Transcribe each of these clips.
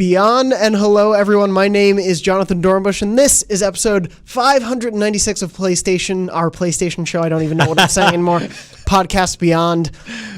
Beyond, and hello everyone. My name is Jonathon Dornbush, and this is episode 596 of PlayStation, our PlayStation show. I don't even know what I'm saying anymore. Podcast Beyond.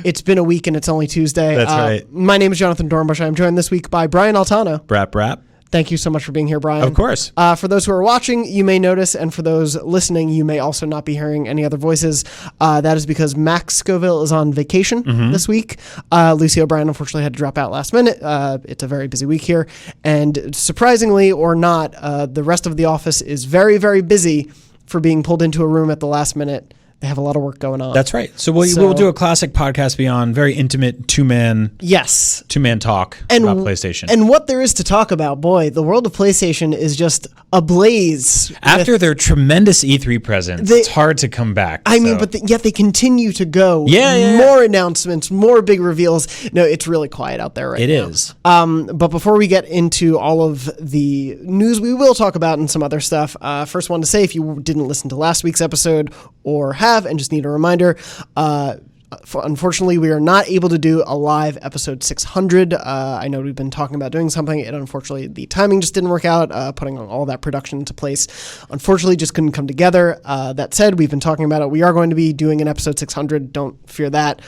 It's been a week and it's only Tuesday. That's right. My name is Jonathon Dornbush. I'm joined this week by Brian Altano. Brap. Thank you so much for being here, Brian. Of course. For those who are watching, you may notice, and for those listening, you may also not be hearing any other voices. That is because Max Scoville is on vacation this week. Lucy O'Brien, unfortunately, had to drop out last minute. It's a very busy week here. And surprisingly or not, the rest of the office is very, very busy for being pulled into a room at the last minute. They have a lot of work going on. That's right. So we'll do a classic Podcast Beyond, very intimate two-man talk about PlayStation. And what there is to talk about, boy, the world of PlayStation is just ablaze. After their tremendous E3 presence, it's hard to come back. Yet they continue to go. Yeah. More announcements, more big reveals. No, it's really quiet out there right now. It is. But before we get into all of the news we will talk about and some other stuff, first wanted to say, if you didn't listen to last week's episode or have and just need a reminder, unfortunately, we are not able to do a live episode 600. I know we've been talking about doing something, and unfortunately, the timing just didn't work out. Putting all that production into place, unfortunately, just couldn't come together. That said, we've been talking about it. We are going to be doing an episode 600. Don't fear that.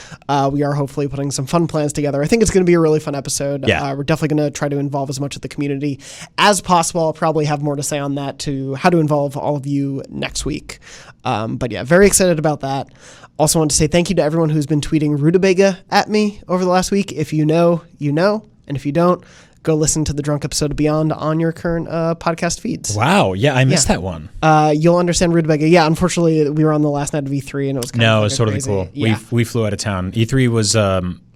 We are hopefully putting some fun plans together. I think it's going to be a really fun episode. Yeah. We're definitely going to try to involve as much of the community as possible. I'll probably have more to say on that, to how to involve all of you next week. But yeah, very excited about that. Also want to say thank you to everyone who's been tweeting Rutabaga at me over the last week. If you know, you know. And if you don't, go listen to the drunk episode of Beyond on your current podcast feeds. Wow. Yeah, I missed that one. You'll understand Rutabaga. Yeah, unfortunately, we were on the last night of E3 and it was kind of it was totally crazy. cool. Yeah. We flew out of town. E3 was,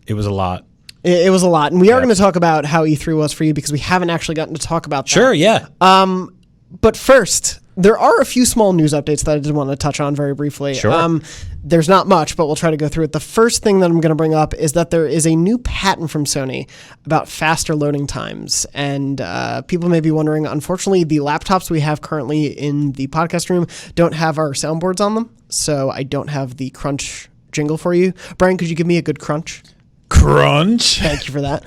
it was a lot. It was a lot. And we are going to talk about how E3 was for you because we haven't actually gotten to talk about that. Sure, yeah. But first, there are a few small news updates that I did want to touch on very briefly. Sure. There's not much, but we'll try to go through it. The first thing that I'm going to bring up is that there is a new patent from Sony about faster loading times. And people may be wondering, unfortunately, the laptops we have currently in the podcast room don't have our soundboards on them. So I don't have the crunch jingle for you. Brian, could you give me a good crunch? Crunch. Thank you for that.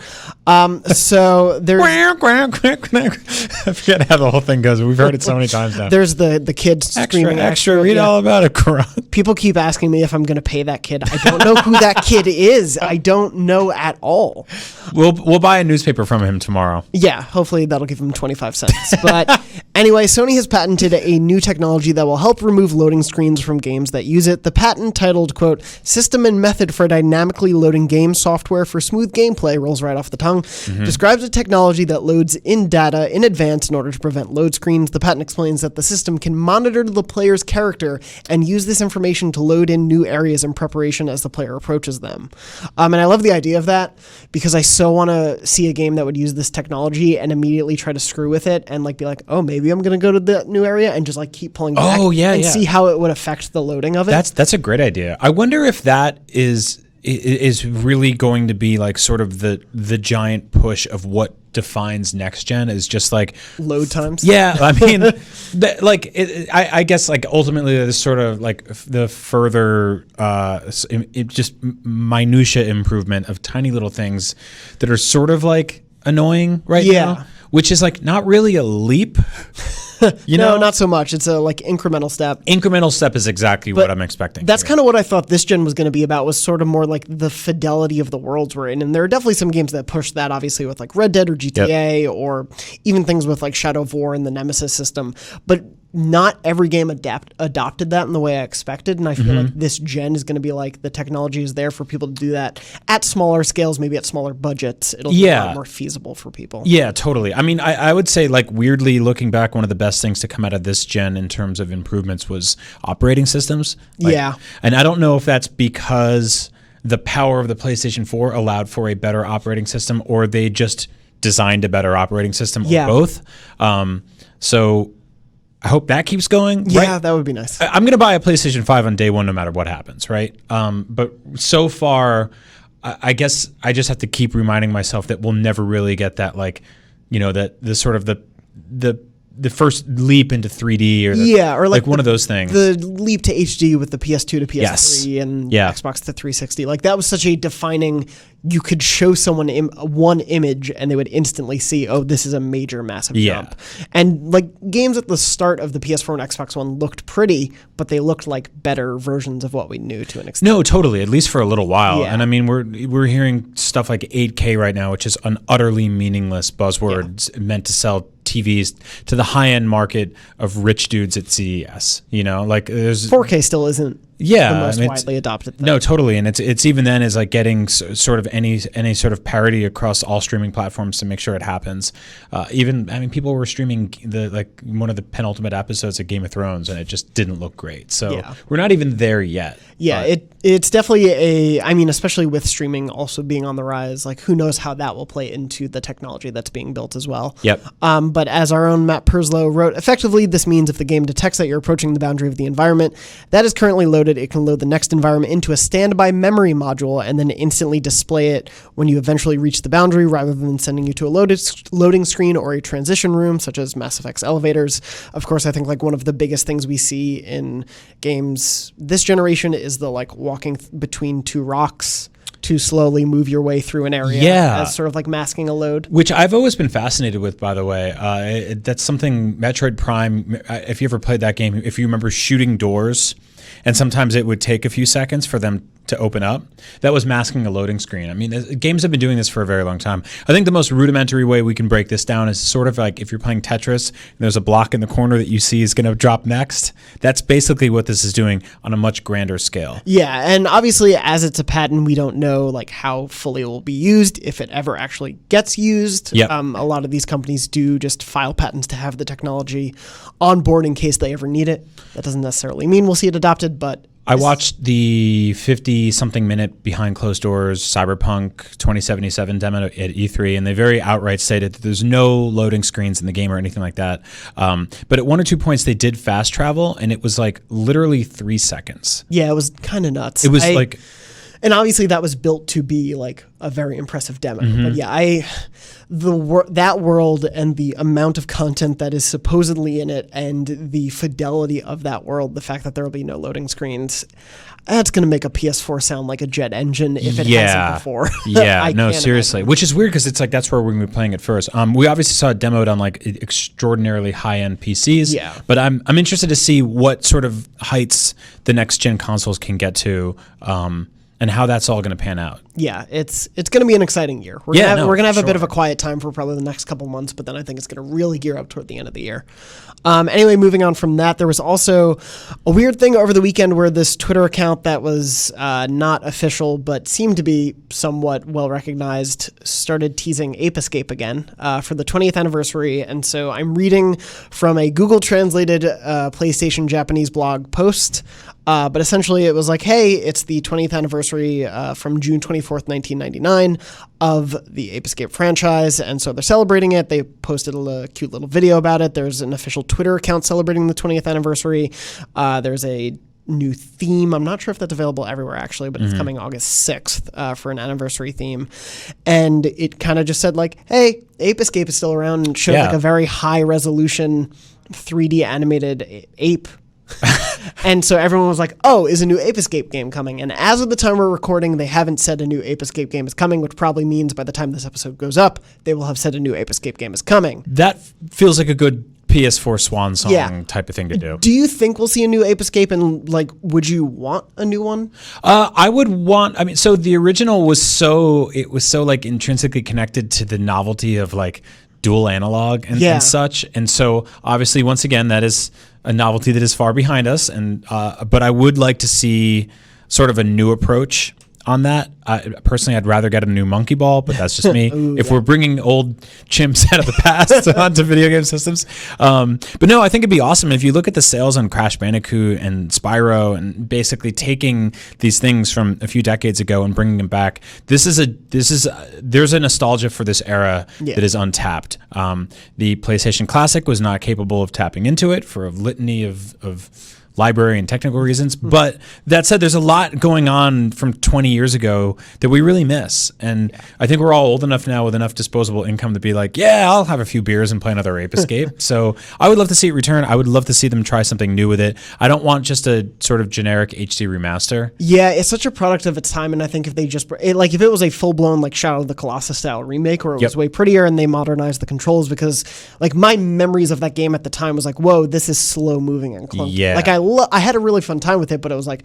So there's... I forget how the whole thing goes. We've heard it so many times now. There's the kid screaming. Extra. Read all about a crunch. People keep asking me if I'm going to pay that kid. I don't know who that kid is. I don't know at all. We'll buy a newspaper from him tomorrow. Yeah, hopefully that'll give him 25 cents. But anyway, Sony has patented a new technology that will help remove loading screens from games that use it. The patent, titled, quote, "System and Method for Dynamically Loading Game Software for Smooth Gameplay," rolls right off the tongue, describes a technology that loads in data in advance in order to prevent load screens. The patent explains that the system can monitor the player's character and use this information to load in new areas in preparation as the player approaches them. And I love the idea of that because I so want to see a game that would use this technology and immediately try to screw with it and like be like, oh, maybe I'm going to go to the new area and just like keep pulling back and see how it would affect the loading of it. That's a great idea. I wonder if that is really going to be like sort of the giant push of what defines next gen, is just like load times. Yeah, I mean, I guess like ultimately this sort of like the further just minutia improvement of tiny little things that are sort of like annoying right now, which is like not really a leap. No, not so much. It's a like incremental step. Incremental step is exactly what I'm expecting. That's kind of what I thought this gen was going to be about, was sort of more like the fidelity of the worlds we're in. And there are definitely some games that push that, obviously, with like Red Dead or GTA or even things with like Shadow of War and the Nemesis system. But not every game adopted that in the way I expected. And I feel like this gen is going to be like the technology is there for people to do that at smaller scales, maybe at smaller budgets. It'll be a lot more feasible for people. Yeah, totally. I mean, I would say, like, weirdly looking back, one of the best things to come out of this gen in terms of improvements was operating systems. And I don't know if that's because the power of the PlayStation 4 allowed for a better operating system, or they just designed a better operating system, or both. So I hope that keeps going. Yeah, that would be nice. I'm going to buy a PlayStation 5 on day one no matter what happens, right? But so far, I guess I just have to keep reminding myself that we'll never really get that, like, you know, that the sort of the first leap into 3D, or like one of those things. The leap to HD with the PS2 to PS3 and Xbox to 360. Like, that was such a defining you could show someone one image and they would instantly see, oh, this is a major, massive jump. And like games at the start of the PS4 and Xbox One looked pretty, but they looked like better versions of what we knew to an extent. No, totally. At least for a little while. Yeah. And I mean, we're hearing stuff like 8K right now, which is an utterly meaningless buzzword meant to sell TVs to the high-end market of rich dudes at CES. You know, like there's 4K still isn't the most widely adopted thing. No, totally. And it's even then is like getting sort of any sort of parity across all streaming platforms to make sure it happens. People were streaming one of the penultimate episodes of Game of Thrones and it just didn't look great. So we're not even there yet. Yeah, it's definitely especially with streaming also being on the rise, like who knows how that will play into the technology that's being built as well. Yep. But as our own Matt Perslow wrote, effectively this means if the game detects that you're approaching the boundary of the environment that is currently loaded, it can load the next environment into a standby memory module and then instantly display it when you eventually reach the boundary rather than sending you to a loading screen or a transition room such as Mass Effect's elevators. Of course, I think like one of the biggest things we see in games this generation is the like walking between two rocks to slowly move your way through an area as sort of like masking a load. Which I've always been fascinated with, by the way. That's something Metroid Prime, if you ever played that game, if you remember shooting doors, and sometimes it would take a few seconds for them to open up, that was masking a loading screen. I mean, games have been doing this for a very long time. I think the most rudimentary way we can break this down is sort of like if you're playing Tetris and there's a block in the corner that you see is going to drop next. That's basically what this is doing on a much grander scale. Yeah, and obviously as it's a patent, we don't know like how fully it will be used, if it ever actually gets used. Yep. A lot of these companies do just file patents to have the technology on board in case they ever need it. That doesn't necessarily mean we'll see it adopted, but I watched the 50-something minute behind closed doors Cyberpunk 2077 demo at E3, and they very outright stated that there's no loading screens in the game or anything like that. But at one or two points, they did fast travel, and it was like literally 3 seconds. Yeah, it was kind of nuts. It was like... And obviously that was built to be like a very impressive demo. But yeah, that world and the amount of content that is supposedly in it and the fidelity of that world, the fact that there will be no loading screens, that's going to make a PS4 sound like a jet engine if it hasn't before. Yeah, no, seriously. Which is weird because it's like that's where we're going to be playing it first. We obviously saw it demoed on like extraordinarily high-end PCs. Yeah. But I'm interested to see what sort of heights the next-gen consoles can get to. And how that's all going to pan out. Yeah, it's going to be an exciting year. We're going to have a bit of a quiet time for probably the next couple months, but then I think it's going to really gear up toward the end of the year. Anyway, moving on from that, there was also a weird thing over the weekend where this Twitter account that was not official but seemed to be somewhat well recognized started teasing Ape Escape again for the 20th anniversary. And so I'm reading from a Google translated PlayStation Japanese blog post. But essentially it was like, hey, it's the 20th anniversary from June 24th, 1999 of the Ape Escape franchise. And so they're celebrating it. They posted a cute little video about it. There's an official Twitter account celebrating the 20th anniversary. There's a new theme. I'm not sure if that's available everywhere actually, but it's coming August 6th for an anniversary theme. And it kind of just said like, hey, Ape Escape is still around, and showed like a very high resolution 3D animated ape. And so everyone was like, oh, is a new Ape Escape game coming? And as of the time we're recording, they haven't said a new Ape Escape game is coming, which probably means by the time this episode goes up, they will have said a new Ape Escape game is coming. That feels like a good PS4 swan song type of thing to do. Do you think we'll see a new Ape Escape, and like, would you want a new one? I would want, I mean, so the original was so like intrinsically connected to the novelty of like dual analog and such. And so obviously, once again, that is a novelty that is far behind us. And but I would like to see sort of a new approach on that. Personally, I'd rather get a new monkey ball, but that's just me. If we're bringing old chimps out of the past onto video game systems. But no, I think it'd be awesome. If you look at the sales on Crash Bandicoot and Spyro and basically taking these things from a few decades ago and bringing them back, there's a nostalgia for this era that is untapped. The PlayStation Classic was not capable of tapping into it for a litany of library and technical reasons. But that said, there's a lot going on from 20 years ago that we really miss. And I think we're all old enough now with enough disposable income to be like, yeah, I'll have a few beers and play another Ape Escape. So I would love to see it return. I would love to see them try something new with it. I don't want just a sort of generic HD remaster. Yeah, it's such a product of its time. And I think if they just, like if it was a full-blown like Shadow of the Colossus style remake where it was way prettier and they modernized the controls, because like my memories of that game at the time was like, whoa, this is slow moving and clunky. Yeah. Like I had a really fun time with it, but it was like,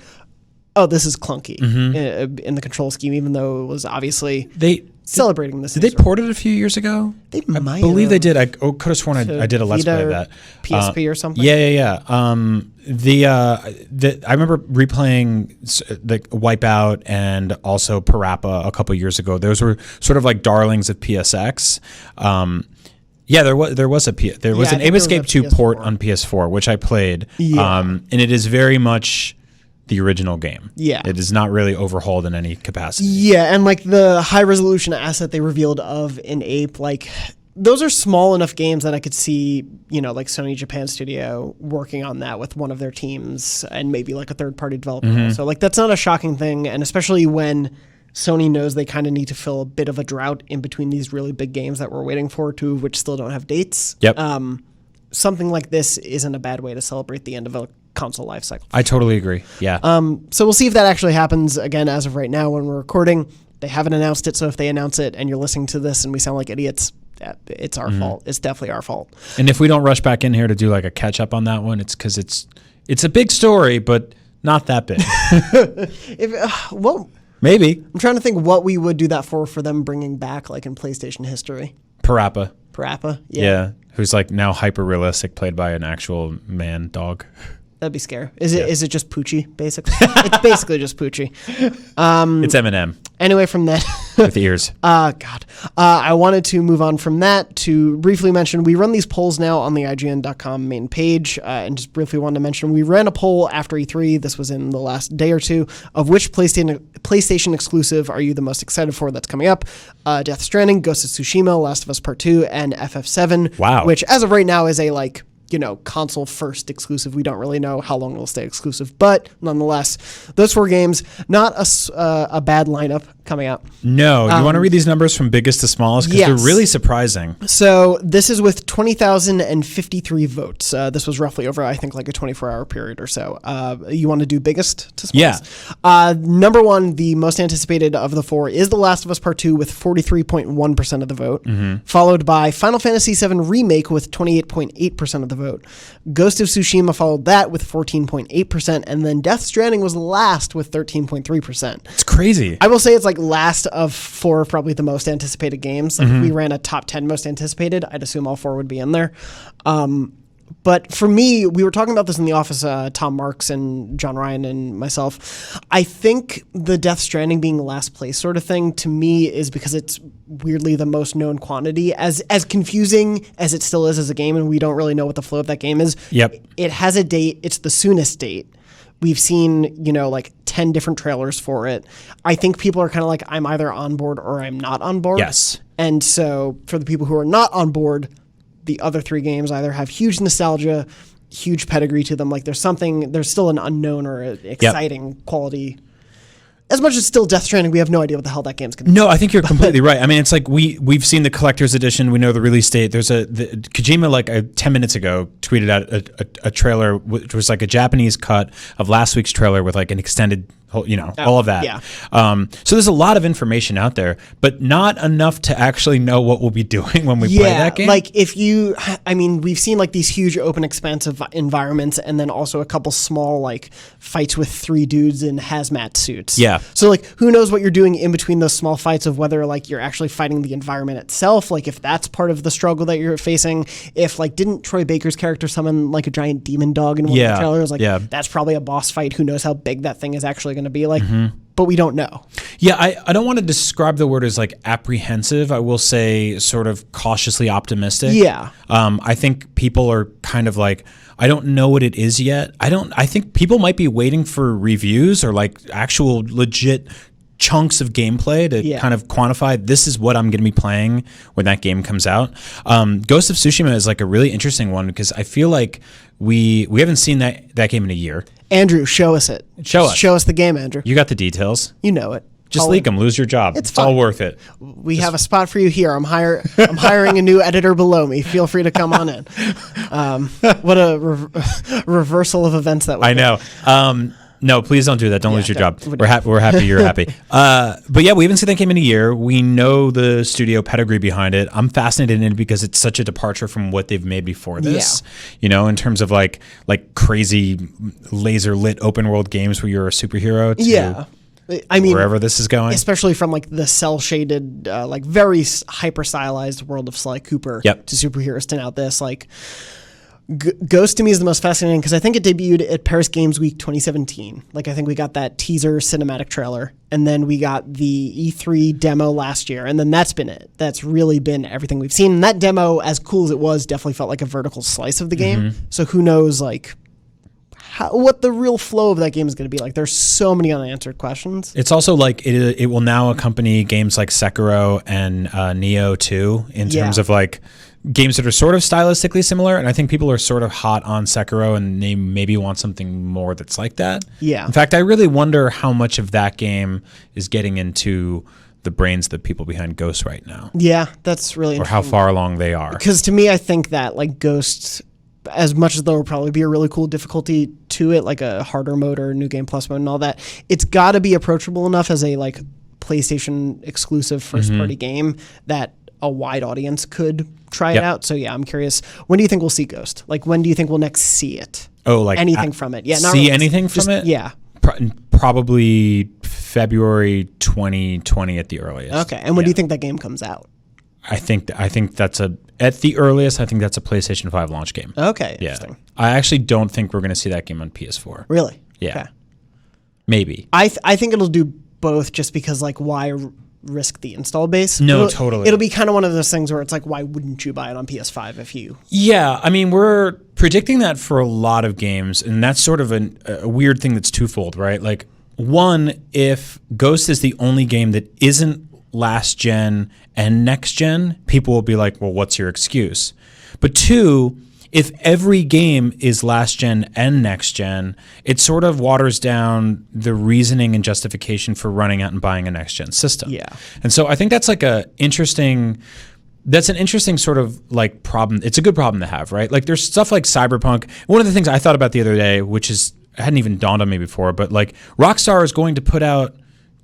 oh, this is clunky in the control scheme, even though it was obviously celebrating this. Did they port it a few years ago? They might I believe they did. I could have sworn I did a Let's Play of that. PSP or something? Yeah. I remember replaying the Wipeout and also Parappa a couple years ago. Those were sort of like darlings of PSX. Yeah, there was an Ape Escape 2 port on PS4, which I played. Yeah. And it is very much the original game. Yeah. It is not really overhauled in any capacity. Yeah, and like the high resolution asset they revealed of an Ape, like those are small enough games that I could see, like Sony Japan Studio working on that with one of their teams and maybe like a third party developer. So like that's not a shocking thing, and especially when Sony knows they kind of need to fill a bit of a drought in between these really big games that we're waiting for, two of which still don't have dates. Yep. Something like this isn't a bad way to celebrate the end of a console life cycle. I totally agree. Yeah. So we'll see if that actually happens. Again, as of right now when we're recording, they haven't announced it. So if they announce it and you're listening to this and we sound like idiots, it's our fault. It's definitely our fault. And if we don't rush back in here to do like a catch up on that one, it's because it's a big story, but not that big. Maybe. I'm trying to think what we would do that for them bringing back like in PlayStation history. Parappa. Yeah. Who's like now hyper realistic, played by an actual man dog. That'd be scary. Is it just Poochie, basically? It's basically just Poochie. It's Eminem. Anyway, from that... With ears. God. I wanted to move on from that to briefly mention, we run these polls now on the IGN.com main page, and just briefly wanted to mention, we ran a poll after E3, this was in the last day or two, of which PlayStation exclusive are you the most excited for that's coming up? Death Stranding, Ghost of Tsushima, Last of Us Part 2, and FF7. Wow. Which, as of right now, is a, like... console first exclusive. We don't really know how long it'll stay exclusive, but nonetheless, those 4 games, not a bad lineup coming out. No, you want to read these numbers from biggest to smallest because they're really surprising. So this is with 20,053 votes. This was roughly over, I think, like a 24-hour period or so. You want to do biggest to smallest? Yeah. Number 1, the most anticipated of the 4 is The Last of Us Part 2 with 43.1% of the vote, followed by Final Fantasy VII Remake with 28.8% of the vote. Ghost of Tsushima followed that with 14.8%, and then Death Stranding was last with 13.3%. It's crazy. I will say it's like last of 4 of probably the most anticipated games. Like if we ran a top 10 most anticipated, I'd assume all 4 would be in there. But for me, we were talking about this in the office, Tom Marks and John Ryan and myself. I think the Death Stranding being last place sort of thing to me is because it's weirdly the most known quantity. As confusing as it still is as a game, and we don't really know what the flow of that game is. Yep. It has a date. It's the soonest date. We've seen, like 10 different trailers for it. I think people are kind of like, I'm either on board or I'm not on board. Yes. And so for the people who are not on board, the other 3 games either have huge nostalgia, huge pedigree to them. Like there's still an unknown or exciting quality. As much as still Death Stranding, we have no idea what the hell that game's going to be. No, I think you're completely right. I mean, it's like we've seen the collector's edition. We know the release date. There's Kojima, like 10 minutes ago, tweeted out a trailer, which was like a Japanese cut of last week's trailer with like an extended, all of that. Yeah. So there's a lot of information out there, but not enough to actually know what we'll be doing when we play that game. Like we've seen like these huge open expansive environments and then also a couple small like fights with 3 dudes in hazmat suits. Yeah. So like who knows what you're doing in between those small fights of whether like you're actually fighting the environment itself, like if that's part of the struggle that you're facing. If like didn't Troy Baker's character summon like a giant demon dog in one of the trailers? Like that's probably a boss fight. Who knows how big that thing is actually going to be like. But we don't know. Yeah, I don't want to describe the word as like apprehensive. I will say sort of cautiously optimistic. Yeah. I think people are kind of like, I don't know what it is yet. I think people might be waiting for reviews or like actual legit chunks of gameplay to kind of quantify this is what I'm going to be playing when that game comes out. Ghost of Tsushima is like a really interesting one because I feel like we haven't seen that game in a year. Andrew, show us it. Show us the game, Andrew. You got the details. You know it. Just leak them. Lose your job. It's all worth it. We have a spot for you here. I'm hiring a new editor below me. Feel free to come on in. What a reversal of events that was. I know. No, please don't do that. Don't lose your job. We're happy you're happy. But yeah, we haven't seen that game in a year. We know the studio pedigree behind it. I'm fascinated in it because it's such a departure from what they've made before this. Yeah. In terms of like crazy laser lit open world games where you're a superhero. I mean, wherever this is going, especially from like the cell shaded, like very hyper stylized world of Sly Cooper to superheroes to now this like. Ghost to me is the most fascinating because I think it debuted at Paris Games Week 2017. Like I think we got that teaser cinematic trailer, and then we got the E3 demo last year, and then that's been it. That's really been everything we've seen. And that demo, as cool as it was, definitely felt like a vertical slice of the game. So who knows, like what the real flow of that game is going to be like. There's so many unanswered questions. It's also like it will now accompany games like Sekiro and Nioh 2 in terms of like games that are sort of stylistically similar. And I think people are sort of hot on Sekiro and they maybe want something more that's like that. Yeah. In fact, I really wonder how much of that game is getting into the brains of the people behind Ghost right now. Yeah, that's really interesting. Or how far along they are. Because to me, I think that like Ghost, as much as there will probably be a really cool difficulty to it, like a harder mode or New Game Plus mode and all that, it's got to be approachable enough as a like PlayStation exclusive first party game that a wide audience could try it out. So yeah, I'm curious. When do you think we'll see Ghost? Like when do you think we'll next see it? Oh, like anything from it? Yeah, not see really, anything from it? Yeah, probably February 2020 at the earliest. Okay, and when do you think that game comes out? I think that's at the earliest. I think that's a PlayStation 5 launch game. Okay, interesting. I actually don't think we're going to see that game on PS4. Really? Yeah. Okay. Maybe. I think it'll do both, just because like why risk the install base? Totally. It'll be kind of one of those things where it's like, why wouldn't you buy it on PS5 if you? Yeah, I mean, we're predicting that for a lot of games, and that's sort of a weird thing that's twofold, right? Like, one, if Ghost is the only game that isn't last gen and next gen, people will be like, well, what's your excuse? But two, if every game is last gen and next gen, it sort of waters down the reasoning and justification for running out and buying a next gen system. Yeah. And so I think that's like an interesting sort of like problem. It's a good problem to have, right? Like there's stuff like Cyberpunk. One of the things I thought about the other day, which hadn't even dawned on me before, but like Rockstar is going to put out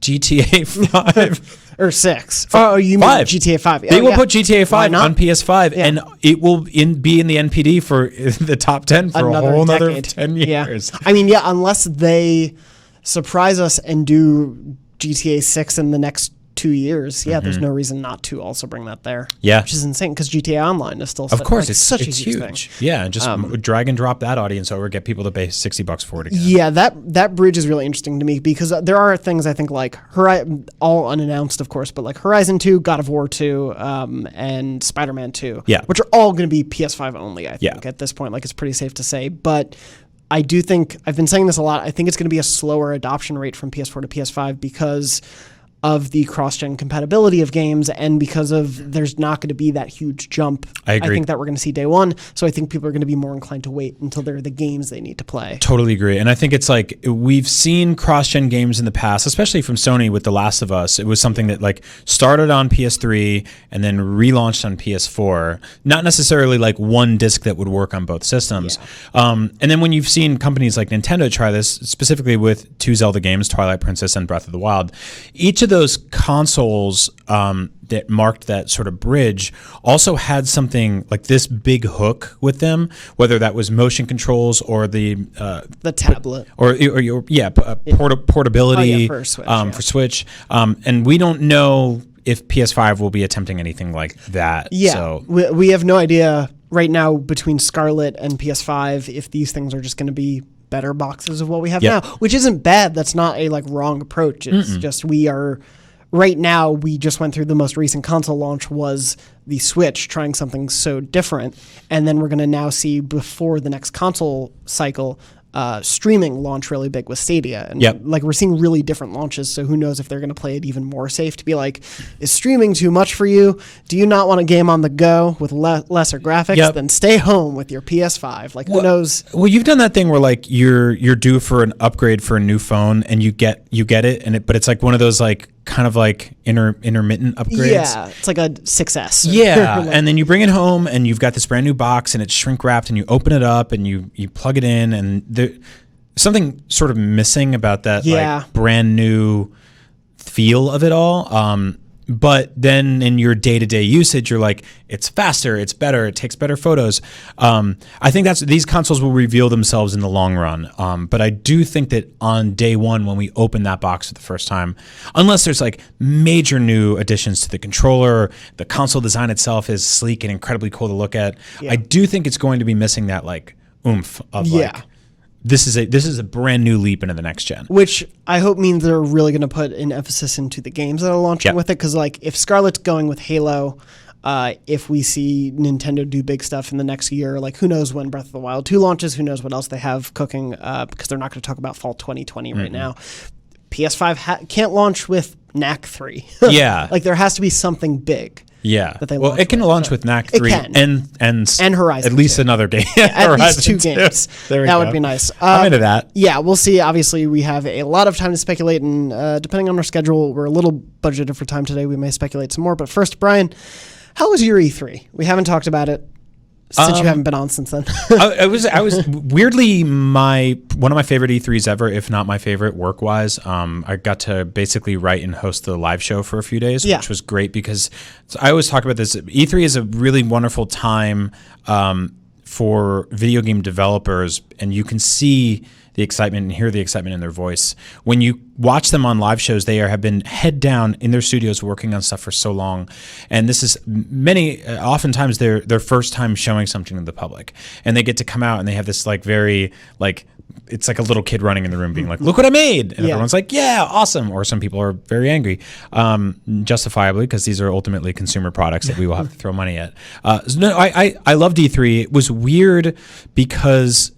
GTA 5 or 6. Oh, you mean 5. GTA 5? They will put GTA 5 on PS5, and it will be in the NPD for the top 10 for a whole another 10 years. Yeah. I mean, unless they surprise us and do GTA 6 in the next 2 years, there's no reason not to also bring that there. Yeah, which is insane because GTA Online is still. Of course, it's such a huge thing. Yeah, just drag and drop that audience over, get people to pay $60 for it again. Yeah, that bridge is really interesting to me because there are things I think like all unannounced, of course, but like Horizon 2, God of War 2, and Spider-Man 2, which are all going to be PS5 only. I think at this point, like it's pretty safe to say, but. I do think, I've been saying this a lot, I think it's going to be a slower adoption rate from PS4 to PS5 because of the cross-gen compatibility of games and because of there's not going to be that huge jump. I agree. I think that we're going to see day one. So I think people are going to be more inclined to wait until they're the games they need to play. Totally agree. And I think it's like we've seen cross-gen games in the past, especially from Sony with The Last of Us. It was something that like started on PS3 and then relaunched on PS4. Not necessarily like one disc that would work on both systems. Yeah. And then when you've seen companies like Nintendo try this, specifically with 2 Zelda games, Twilight Princess and Breath of the Wild, each of those consoles that marked that sort of bridge also had something like this big hook with them, whether that was motion controls or the tablet portability for Switch, for Switch. And we don't know if PS5 will be attempting anything like that. Yeah, so we have no idea right now between Scarlet and PS5 if these things are just going to be better boxes of what we have now, which isn't bad. That's not a like wrong approach. It's just right now we just went through the most recent console launch was the Switch trying something so different, and then we're going to now see before the next console cycle streaming launch really big with Stadia. And like we're seeing really different launches. So who knows if they're going to play it even more safe to be like, is streaming too much for you? Do you not want a game on the go with lesser graphics? Then stay home with your PS5. Like who knows? Well, you've done that thing where like you're due for an upgrade for a new phone and you get it, but it's like one of those like kind of like intermittent upgrades. Yeah, it's like a 6S. Yeah, and then you bring it home and you've got this brand new box and it's shrink wrapped and you open it up and you plug it in and there's something sort of missing about that like brand new feel of it all. But then in your day-to-day usage, you're like, it's faster, it's better, it takes better photos. I think these consoles will reveal themselves in the long run. But I do think that on day one, when we open that box for the first time, unless there's like major new additions to the controller, the console design itself is sleek and incredibly cool to look at. I do think it's going to be missing that like oomph of like, this is a brand new leap into the next gen. Which I hope means they're really going to put an emphasis into the games that are launching with it. Because like if Scarlett's going with Halo, if we see Nintendo do big stuff in the next year, like who knows when Breath of the Wild 2 launches, who knows what else they have cooking, because they're not going to talk about fall 2020 right now. PS5 can't launch with NAC 3. Like there has to be something big. That they it can launch with NAC 3 and Horizon at least another game. At least 2 games. That would be nice. I'm into that. Yeah, we'll see. Obviously, we have a lot of time to speculate, and depending on our schedule, we're a little budgeted for time today. We may speculate some more. But first, Brian, how was your E3? We haven't talked about it since you haven't been on since then. I was weirdly one of my favorite E3s ever, if not my favorite work wise. I got to basically write and host the live show for a few days, which was great because I always talk about this. E3 is a really wonderful time for video game developers, and you can see the excitement and hear the excitement in their voice. When you watch them on live shows, they have been head down in their studios working on stuff for so long. And this is oftentimes their first time showing something to the public. And they get to come out and they have this like very like, it's like a little kid running in the room being like, look what I made. And everyone's like, yeah, awesome. Or some people are very angry, justifiably, because these are ultimately consumer products that we will have to throw money at. I loved E3. It was weird because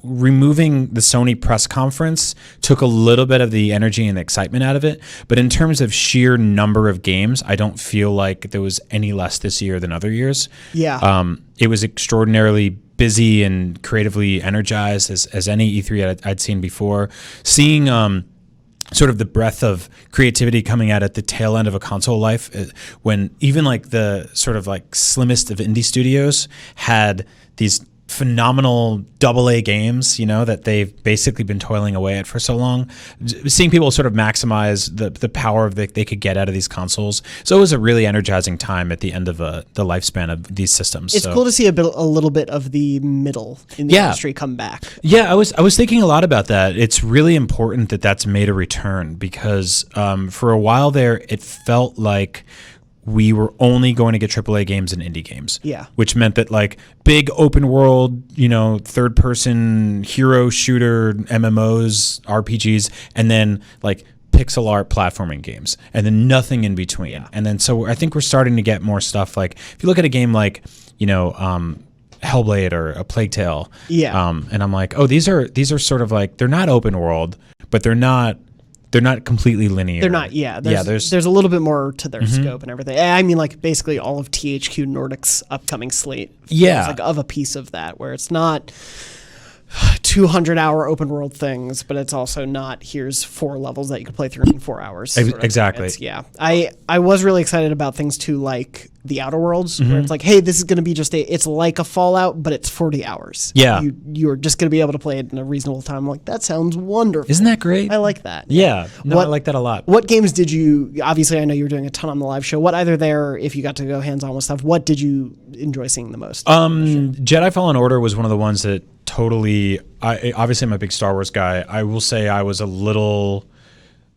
removing the Sony press conference took a little bit of the energy and the excitement out of it. But in terms of sheer number of games, I don't feel like there was any less this year than other years. It was extraordinarily busy and creatively energized as any E3 I'd seen before. Seeing sort of the breadth of creativity coming out at the tail end of a console life, when even like the sort of like slimmest of indie studios had these phenomenal AA games, you know, that they've basically been toiling away at for so long. Seeing people sort of maximize the power they could get out of these consoles. So it was a really energizing time at the end of the lifespan of these systems. It's cool to see a little bit of the middle in the industry come back. Yeah, I was thinking a lot about that. It's really important that that's made a return because for a while there, it felt like we were only going to get AAA games and indie games. Which meant that like big open world, you know, third person hero shooter MMOs, RPGs, and then like pixel art platforming games, and then nothing in between. And then so I think we're starting to get more stuff like if you look at a game like, you know, Hellblade or a Plague Tale. And I'm like, oh, these are sort of like, they're not open world, but they're not completely linear. They're not, there's a little bit more to their scope and everything. I mean, like, basically all of THQ Nordic's upcoming slate feels like of a piece of that, where it's not 200-hour open world things, but it's also not, here's 4 levels that you can play through in 4 hours. Exactly. I was really excited about things too, like the Outer Worlds, where it's like, hey, this is going to be it's like a Fallout, but it's 40 hours. You're just going to be able to play it in a reasonable time. I'm like, that sounds wonderful. Isn't that great? I like that. I like that a lot. What games did you, obviously I know you were doing a ton on the live show, what either there, if you got to go hands-on with stuff, what did you enjoy seeing the most? Jedi Fallen Order was one of the ones that totally, obviously I'm a big Star Wars guy. I will say I was a little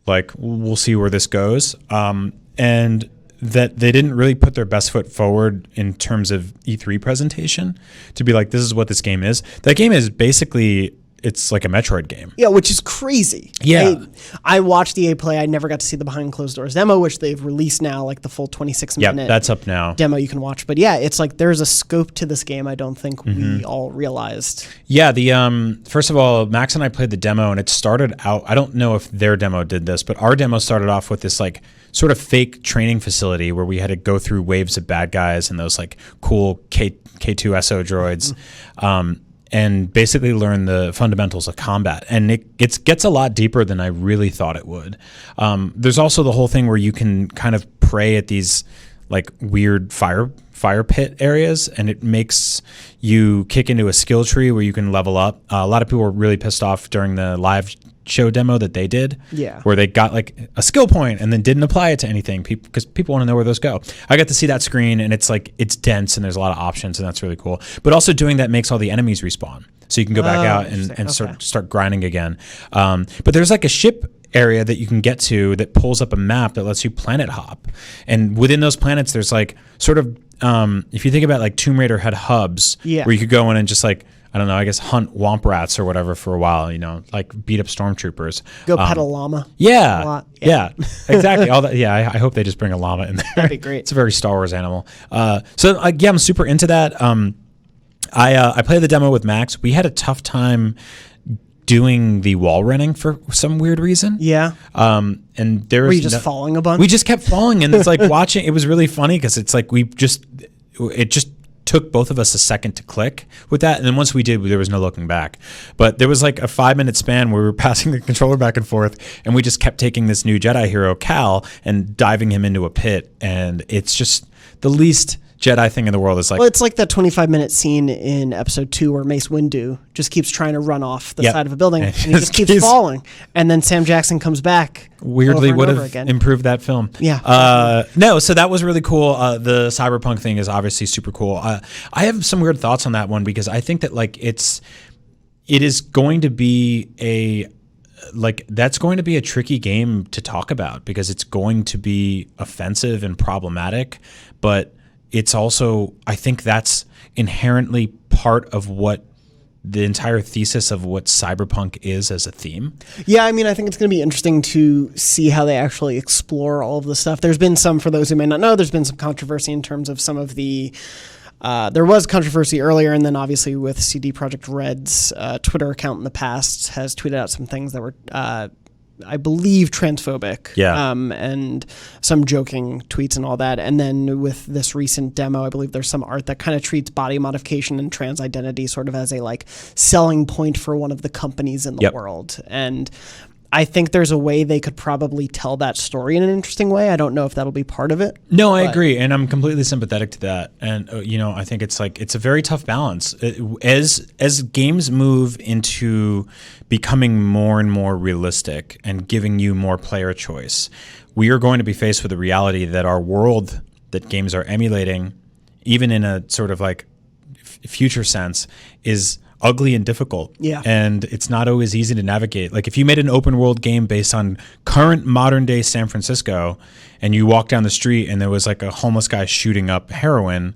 like, we'll see where this goes. And that they didn't really put their best foot forward in terms of E3 presentation to be like, this is what this game is. That game is basically it's like a Metroid game. Yeah, which is crazy. Yeah. I watched EA play. I never got to see the behind closed doors demo, which they've released now, like the full 26-minute that's up now. Demo you can watch. But yeah, it's like there's a scope to this game I don't think we all realized. Yeah, the first of all, Max and I played the demo, and it started out, I don't know if their demo did this, but our demo started off with this like sort of fake training facility where we had to go through waves of bad guys and those like cool K2SO droids. And basically learn the fundamentals of combat. And it gets a lot deeper than I really thought it would. There's also the whole thing where you can kind of pray at these like weird fire pit areas, and it makes you kick into a skill tree where you can level up. A lot of people were really pissed off during the live show demo that they did, where they got like a skill point and then didn't apply it to anything because people want to know where those go. I got to see that screen, and it's like it's dense and there's a lot of options, and that's really cool. But also doing that makes all the enemies respawn, so you can go back out and start grinding again. But there's like a ship area that you can get to that pulls up a map that lets you planet hop, and within those planets there's like sort of if you think about like Tomb Raider had hubs where you could go in and just like, I don't know, I guess hunt womp rats or whatever for a while, you know, like beat up stormtroopers. Go pet a llama. Yeah, exactly. All that. Yeah, I hope they just bring a llama in there. That'd be great. It's a very Star Wars animal. So I'm super into that. I played the demo with Max. We had a tough time doing the wall running for some weird reason. Yeah. And there was were you just falling a bunch? We just kept falling, and it's like watching. It was really funny because it's like it just took both of us a second to click with that, and then once we did, there was no looking back. But there was like a 5-minute span where we were passing the controller back and forth, and we just kept taking this new Jedi hero, Cal, and diving him into a pit, and it's just the least Jedi thing in the world. Is like, well, it's like that 25-minute scene in episode 2 where Mace Windu just keeps trying to run off the side of a building, and he just keeps falling, and then Sam Jackson comes back. Weirdly would have improved that film. Yeah. No, so that was really cool. The cyberpunk thing is obviously super cool. I have some weird thoughts on that one because I think that like it is going to be that's going to be a tricky game to talk about because it's going to be offensive and problematic, but it's also, I think that's inherently part of what the entire thesis of what cyberpunk is as a theme. Yeah, I mean, I think it's going to be interesting to see how they actually explore all of the stuff. There's been some, for those who may not know, there's been some controversy in terms of some of the there was controversy earlier, and then obviously with CD Projekt Red's Twitter account in the past has tweeted out some things that were I believe transphobic, and some joking tweets and all that. And then with this recent demo, I believe there's some art that kind of treats body modification and trans identity sort of as a like selling point for one of the companies in the world. And I think there's a way they could probably tell that story in an interesting way. I don't know if that'll be part of it. No, I agree, and I'm completely sympathetic to that. And I think it's a very tough balance as games move into becoming more and more realistic and giving you more player choice. We are going to be faced with the reality that our world that games are emulating, even in a sort of like future sense, is ugly and difficult. Yeah. And it's not always easy to navigate. Like if you made an open world game based on current modern day San Francisco and you walk down the street and there was like a homeless guy shooting up heroin,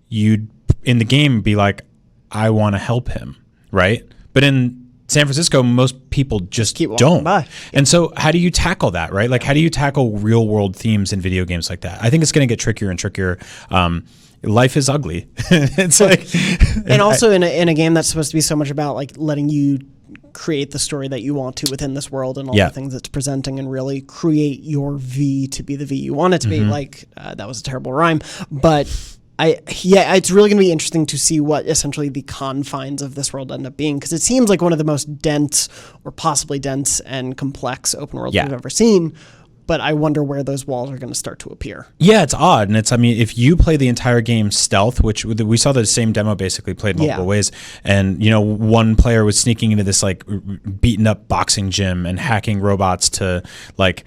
you'd in the game be like, I want to help him, right? But in San Francisco, most people just don't. By. And so how do you tackle that, right? Like how do you tackle real world themes in video games like that? I think it's going to get trickier and trickier. Life is ugly. It's like, and also in a game that's supposed to be so much about like letting you create the story that you want to within this world and all the things it's presenting and really create your V to be the V you want it to be. Like that was a terrible rhyme, but it's really going to be interesting to see what essentially the confines of this world end up being, because it seems like one of the most dense or possibly dense and complex open worlds we've ever seen. But I wonder where those walls are going to start to appear. Yeah, it's odd. And I mean, if you play the entire game stealth, which we saw the same demo basically played multiple ways, and, one player was sneaking into this, like, beaten up boxing gym and hacking robots to, like,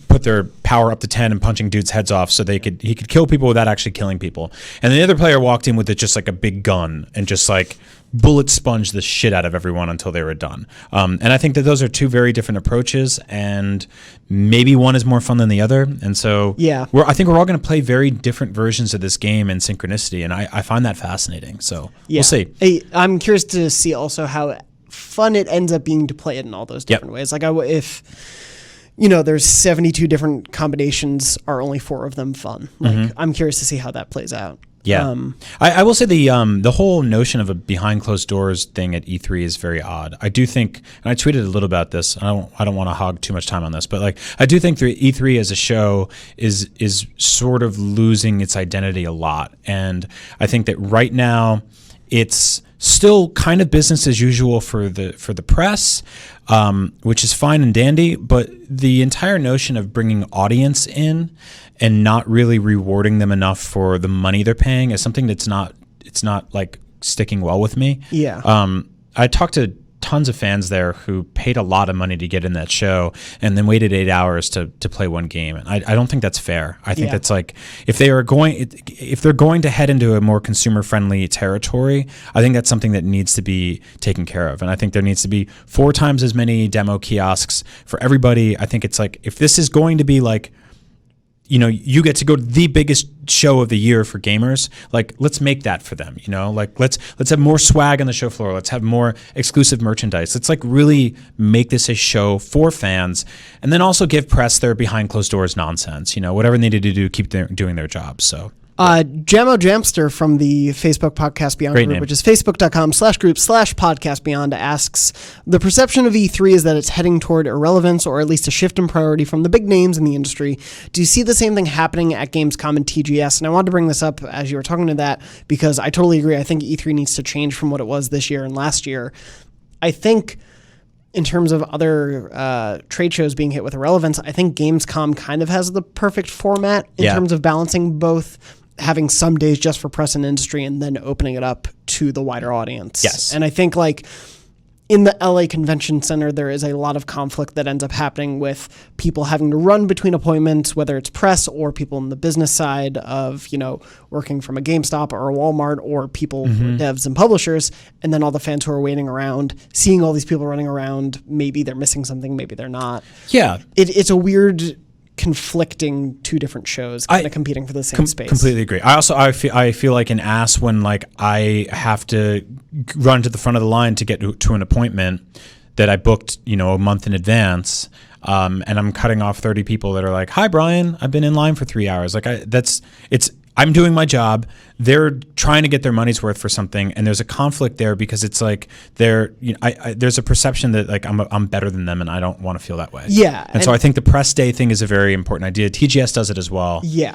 put their power up to 10 and punching dudes' heads off so he could kill people without actually killing people. And the other player walked in with just, like, a big gun and just, like, bullet sponge the shit out of everyone until they were done. And I think that those are two very different approaches, and maybe one is more fun than the other. And so I think we're all going to play very different versions of this game in Synchronicity, and I find that fascinating. So we'll see. I'm curious to see also how fun it ends up being to play it in all those different ways. Like if there's 72 different combinations, are only 4 of them fun? Like I'm curious to see how that plays out. Yeah, I will say the whole notion of a behind closed doors thing at E3 is very odd. I do think, and I tweeted a little about this. I don't want to hog too much time on this, but like I do think the E3 as a show is sort of losing its identity a lot, and I think that right now it's still kind of business as usual for the press, which is fine and dandy, but the entire notion of bringing audience in and not really rewarding them enough for the money they're paying is something that's not like sticking well with me. Yeah. I talked to tons of fans there who paid a lot of money to get in that show and then waited 8 hours to play one game. And I don't think that's fair. I think that's like, if they're going to head into a more consumer friendly territory, I think that's something that needs to be taken care of. And I think there needs to be 4 times as many demo kiosks for everybody. I think it's like, if this is going to be like, you get to go to the biggest show of the year for gamers, like let's make that for them, like let's have more swag on the show floor. Let's have more exclusive merchandise. Let's like really make this a show for fans, and then also give press their behind closed doors nonsense, whatever they needed to do, keep doing their jobs. So. Jamo Jamster from the Facebook Podcast Beyond group, which is facebook.com/group/Podcast Beyond, asks, the perception of E3 is that it's heading toward irrelevance, or at least a shift in priority from the big names in the industry. Do you see the same thing happening at Gamescom and TGS? And I wanted to bring this up as you were talking to that, because I totally agree. I think E3 needs to change from what it was this year and last year. I think in terms of other trade shows being hit with irrelevance, I think Gamescom kind of has the perfect format in terms of balancing both, having some days just for press and industry and then opening it up to the wider audience. Yes. And I think like in the LA Convention Center, there is a lot of conflict that ends up happening with people having to run between appointments, whether it's press or people in the business side of, working from a GameStop or a Walmart, or people who are devs and publishers, and then all the fans who are waiting around, seeing all these people running around. Maybe they're missing something, maybe they're not. Yeah. It's a weird conflicting 2 different shows kind of competing for the same space. Completely agree. I feel like an ass when like I have to run to the front of the line to get to an appointment that I booked, a month in advance, and I'm cutting off 30 people that are like, "Hi Brian, I've been in line for 3 hours." Like I'm doing my job. They're trying to get their money's worth for something, and there's a conflict there because it's like there's a perception that like I'm better than them, and I don't want to feel that way. Yeah, and so I think the press day thing is a very important idea. TGS does it as well. Yeah.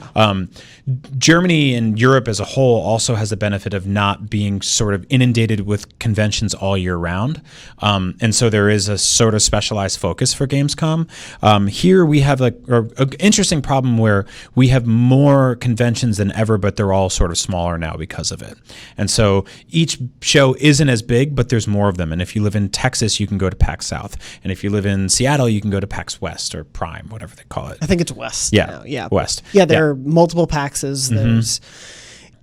Germany and Europe as a whole also has the benefit of not being sort of inundated with conventions all year round, and so there is a sort of specialized focus for Gamescom. Here we have like an interesting problem where we have more conventions than ever, but they're all sort of smaller now because of it. And so each show isn't as big, but there's more of them. And if you live in Texas, you can go to PAX South. And if you live in Seattle, you can go to PAX West or Prime, whatever they call it. I think it's West. Yeah. Now. Yeah. West. Yeah, there are multiple PAXs. There's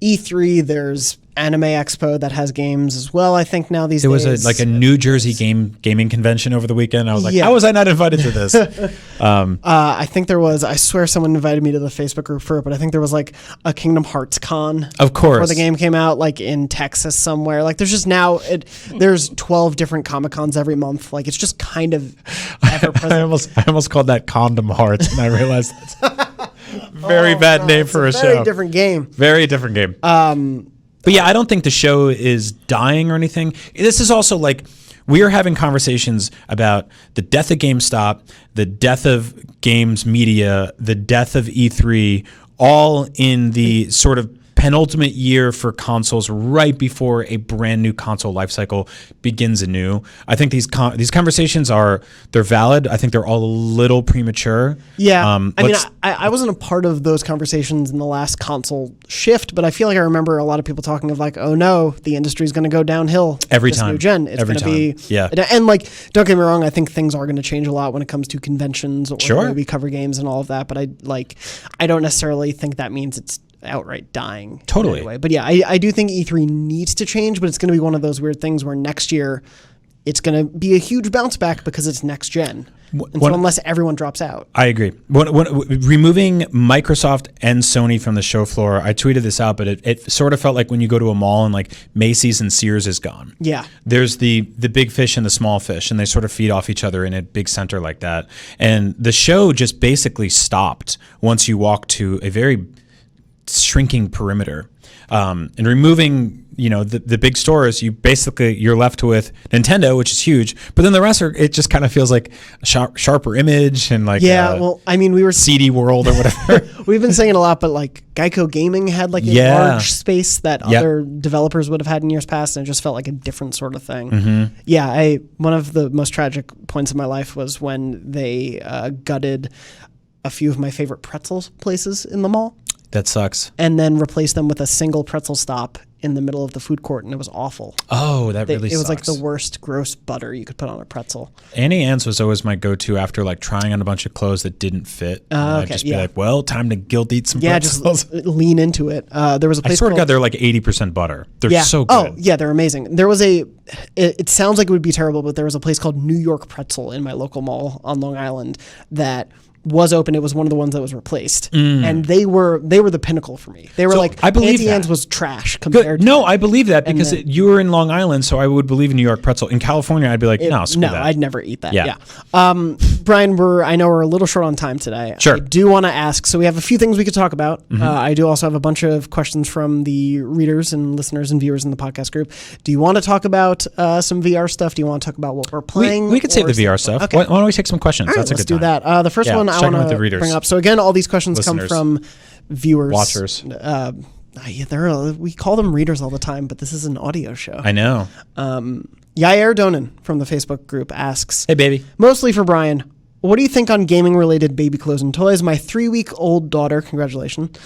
E3, there's Anime Expo that has games as well, I think now these days. There was a New Jersey gaming convention over the weekend. I was like, how was I not invited to this? I think there was, I swear someone invited me to the Facebook group for it, but I think there was like a Kingdom Hearts con. Of course. Before the game came out, like in Texas somewhere. Like there's just now, there's 12 different Comic Cons every month. Like it's just kind of ever present. I almost called that Condom Hearts, and I realized that's very bad name for a show. Very different game. Very different game. But yeah, I don't think the show is dying or anything. This is also like, we are having conversations about the death of GameStop, the death of games media, the death of E3, all in the sort of penultimate year for consoles right before a brand new console lifecycle begins anew. I think these conversations they're valid. I think they're all a little premature. Yeah. I wasn't a part of those conversations in the last console shift, but I feel like I remember a lot of people talking of like, oh no, the industry's going to go downhill every this time. New gen. It's going to be, yeah. And like, don't get me wrong, I think things are going to change a lot when it comes to conventions or the way we cover games and all of that. But I don't necessarily think that means it's outright dying. Totally. Anyway. But yeah, I do think E3 needs to change, but it's going to be one of those weird things where next year it's going to be a huge bounce back because it's next gen. And so unless everyone drops out. I agree. Removing Microsoft and Sony from the show floor, I tweeted this out, but it sort of felt like when you go to a mall and like Macy's and Sears is gone. Yeah. There's the big fish and the small fish, and they sort of feed off each other in a big center like that. And the show just basically stopped once you walk to a very shrinking perimeter. And removing, the big stores, you're left with Nintendo, which is huge, but then the rest it just kind of feels like a sharper image and like we were CD World or whatever. We've been saying it a lot, but like Geico Gaming had like a large space that other developers would have had in years past, and it just felt like a different sort of thing. Mm-hmm. Yeah, one of the most tragic points of my life was when they gutted a few of my favorite pretzel places in the mall. That sucks. And then replace them with a single pretzel stop in the middle of the food court, and it was awful. Oh, that really sucks. It was like the worst gross butter you could put on a pretzel. Annie Ann's was always my go-to after like trying on a bunch of clothes that didn't fit. I'd just be like, well, time to guilt eat some pretzels. Just lean into it. There was a place I swear to God, they're like 80% butter. They're so good. Oh, yeah, they're amazing. There was it sounds like it would be terrible, but there was a place called New York Pretzel in my local mall on Long Island that was open. It was one of the ones that was replaced, and they were the pinnacle for me. They were I believe Auntie Anne's was trash compared. to I believe that because you were in Long Island, so I would believe New York pretzel. In California, I'd be like, screw that. I'd never eat that. Yeah. Brian, I know we're a little short on time today. Sure. I do want to ask. So we have a few things we could talk about. Mm-hmm. I do also have a bunch of questions from the readers and listeners and viewers in the podcast group. Do you want to talk about some VR stuff? Do you want to talk about what we're playing? We could save the VR stuff. Okay. Why don't we take some questions? All right, let's do that. The first one I want to bring up. So again, all these questions Listeners. come from viewers, watchers. We call them readers all the time, but this is an audio show. I know. Yair Donan from the Facebook group asks, "Hey, baby. Mostly for Brian. What do you think on gaming-related baby clothes and toys? My 3-week-old daughter, congratulations,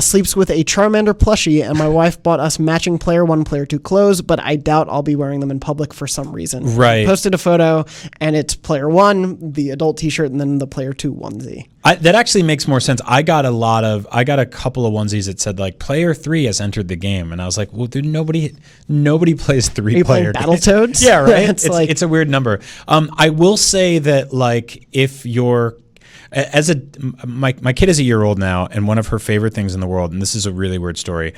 sleeps with a Charmander plushie, and my wife bought us matching Player 1, Player 2 clothes, but I doubt I'll be wearing them in public for some reason." Right. I posted a photo, and it's Player 1, the adult t-shirt, and then the Player 2 onesie. That actually makes more sense. I got a couple of onesies that said like Player 3 has entered the game, and I was like, well, dude, nobody plays 3-player Battletoads. Yeah, right. It's a weird number. I will say that like if you're my kid is a year old now, and one of her favorite things in the world, and this is a really weird story.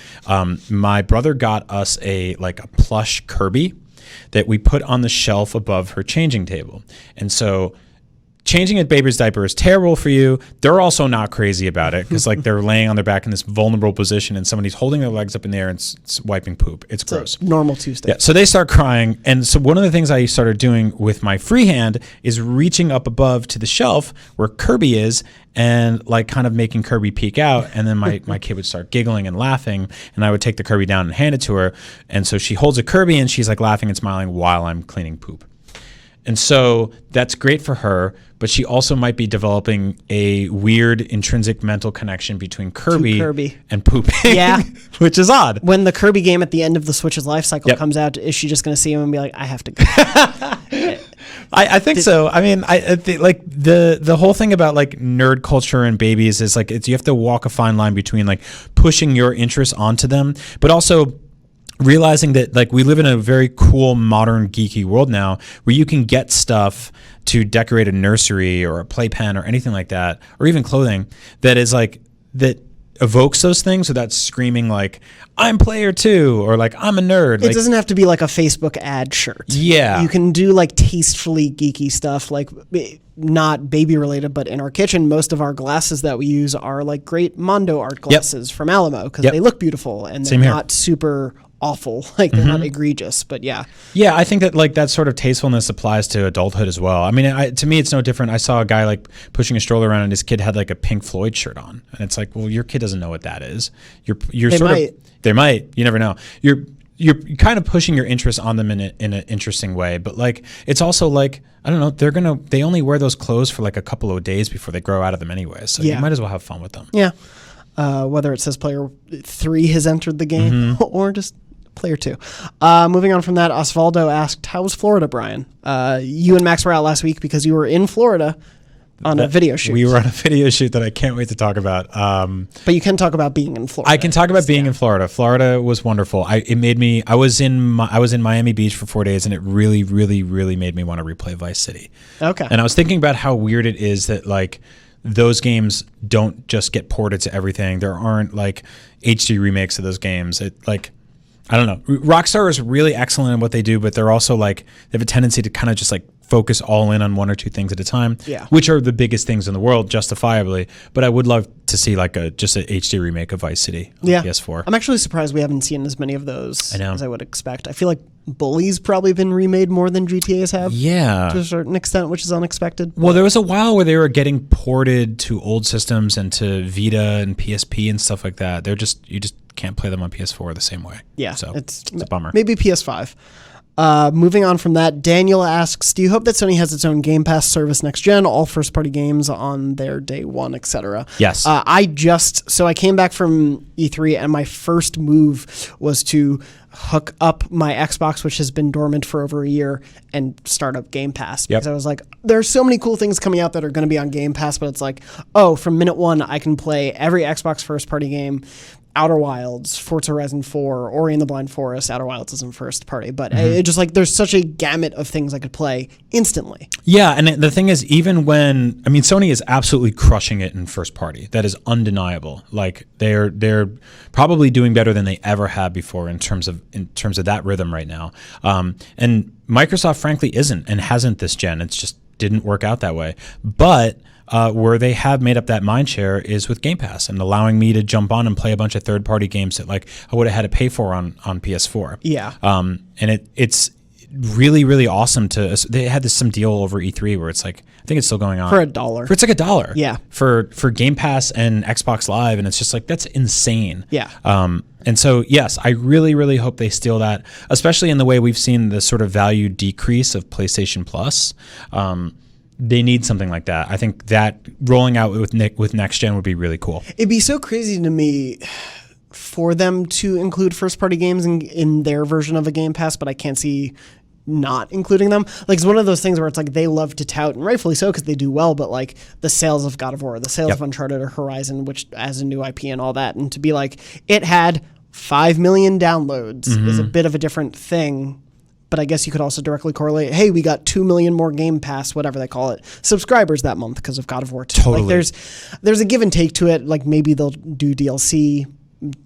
My brother got us a plush Kirby that we put on the shelf above her changing table, and so. Changing a baby's diaper is terrible for you. They're also not crazy about it because like they're laying on their back in this vulnerable position and somebody's holding their legs up in the air and wiping poop. It's gross. Normal Tuesday. Yeah. So they start crying. And so one of the things I started doing with my free hand is reaching up above to the shelf where Kirby is and like kind of making Kirby peek out. And then my kid would start giggling and laughing, and I would take the Kirby down and hand it to her. And so she holds a Kirby and she's like laughing and smiling while I'm cleaning poop. And so that's great for her, but she also might be developing a weird intrinsic mental connection between Kirby and pooping, yeah, which is odd. When the Kirby game at the end of the Switch's life cycle comes out, is she just going to see him and be like, I have to go? I think so. I mean, I think like the whole thing about like nerd culture and babies is like you have to walk a fine line between like pushing your interests onto them, but also realizing that like we live in a very cool modern geeky world now where you can get stuff to decorate a nursery or a playpen or anything like that, or even clothing that is like that evokes those things without screaming like I'm Player 2 or like I'm a nerd. It doesn't have to be like a Facebook ad shirt. Yeah. You can do like tastefully geeky stuff, like not baby related, but in our kitchen, most of our glasses that we use are like great Mondo art glasses from Alamo because they look beautiful and they're not super awful, like they're not egregious, but yeah, I think that like that sort of tastefulness applies to adulthood as well. I mean, to me it's no different. I saw a guy like pushing a stroller around and his kid had like a Pink Floyd shirt on, and it's like, well, your kid doesn't know what that is. They might, you never know. You're kind of pushing your interest on them in an interesting way, but like it's also like, I don't know, they only wear those clothes for like a couple of days before they grow out of them anyway, so you might as well have fun with them. Yeah. Whether it says Player 3 has entered the game or just Player 2. Moving on from that, Osvaldo asked, how was Florida, Brian? You and Max were out last week because you were in Florida on a video shoot. We were on a video shoot that I can't wait to talk about. But you can talk about being in Florida. I can talk about being in Florida. Florida was wonderful. I was in Miami Beach for 4 days, and it really, really, really made me want to replay Vice City. Okay. And I was thinking about how weird it is that like those games don't just get ported to everything. There aren't like HD remakes of those games. It like, I don't know. Rockstar is really excellent in what they do, but they're also like, they have a tendency to kind of just like focus all in on one or two things at a time, which are the biggest things in the world, justifiably. But I would love to see like just an HD remake of Vice City on PS4. I'm actually surprised we haven't seen as many of those as I would expect. I feel like Bully's probably been remade more than GTA's have. Yeah. To a certain extent, which is unexpected. Well, there was a while where they were getting ported to old systems and to Vita and PSP and stuff like that. You just can't play them on PS4 the same way. Yeah. So it's a bummer. Maybe PS5. Moving on from that, Daniel asks, do you hope that Sony has its own Game Pass service next gen, all first-party games on their day one, etc.? Yes. I came back from E3, and my first move was to hook up my Xbox, which has been dormant for over a year, and start up Game Pass. Because I was like, there's so many cool things coming out that are going to be on Game Pass, but it's like, from minute one, I can play every Xbox first-party game. Outer Wilds, Forza Horizon 4, Ori and the Blind Forest. Outer Wilds isn't first party, but it just like there's such a gamut of things I could play instantly. Yeah, and the thing is, even when Sony is absolutely crushing it in first party. That is undeniable. Like they're probably doing better than they ever have before in terms of that rhythm right now. And Microsoft, frankly, isn't and hasn't this gen. It's just didn't work out that way. But where they have made up that mind share is with Game Pass and allowing me to jump on and play a bunch of third-party games that like I would have had to pay for on PS4. Yeah. And it's really, really awesome they had some deal over E3 where it's like, I think it's still going on. For $1. It's like $1. Yeah. For Game Pass and Xbox Live, and it's just like, that's insane. Yeah. And so, yes, I really, really hope they steal that, especially in the way we've seen the sort of value decrease of PlayStation Plus. They need something like that. I think that rolling out with next gen would be really cool. It'd be so crazy to me for them to include first-party games in their version of a Game Pass, but I can't see not including them. Like, it's one of those things where it's like they love to tout, and rightfully so because they do well, but like the sales of God of War, the sales of Uncharted or Horizon, which as a new IP and all that, and to be like, it had 5 million downloads is a bit of a different thing. But I guess you could also directly correlate, hey, we got 2 million more Game Pass, whatever they call it, subscribers that month because of God of War 2. Totally. Like there's a give and take to it. Like maybe they'll do DLC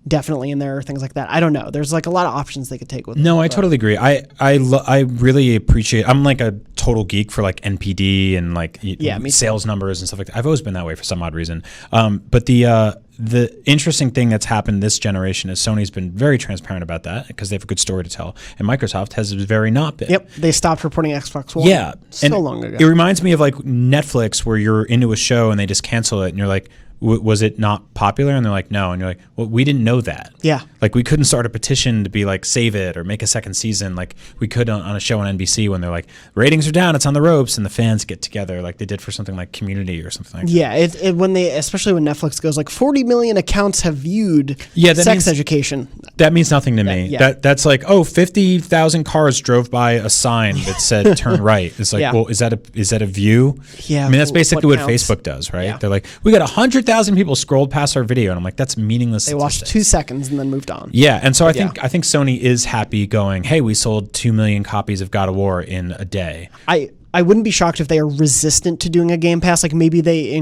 definitely in there, things like that. I don't know. There's like a lot of options they could take with it. No, I totally agree. I really appreciate, I'm like a total geek for like NPD and like sales numbers and stuff like that. I've always been that way for some odd reason. But the interesting thing that's happened this generation is Sony's been very transparent about that because they have a good story to tell, and Microsoft has very not been. Yep, they stopped reporting Xbox One. Yeah, so long ago. It reminds me of like Netflix, where you're into a show and they just cancel it, and you're like, was it not popular? And they're like, no. And you're like, well, we didn't know that. Yeah. Like, we couldn't start a petition to be like, save it or make a second season. Like, we could on a show on NBC when they're like, ratings are down, it's on the ropes, and the fans get together like they did for something like Community or something like that. Yeah, especially when Netflix goes like 40 million accounts have viewed sex education. That means nothing to me. Yeah. That's like, 50,000 cars drove by a sign that said turn right. It's like, well, is that a view? Yeah. I mean, that's basically what Facebook does, right? Yeah. They're like, we got 100,000 people scrolled past our video, and I'm like, that's meaningless. They watched 2 seconds and then moved on. Yeah, and so I think Sony is happy going, hey, we sold 2 million copies of God of War in a day. I wouldn't be shocked if they are resistant to doing a Game Pass. Like maybe they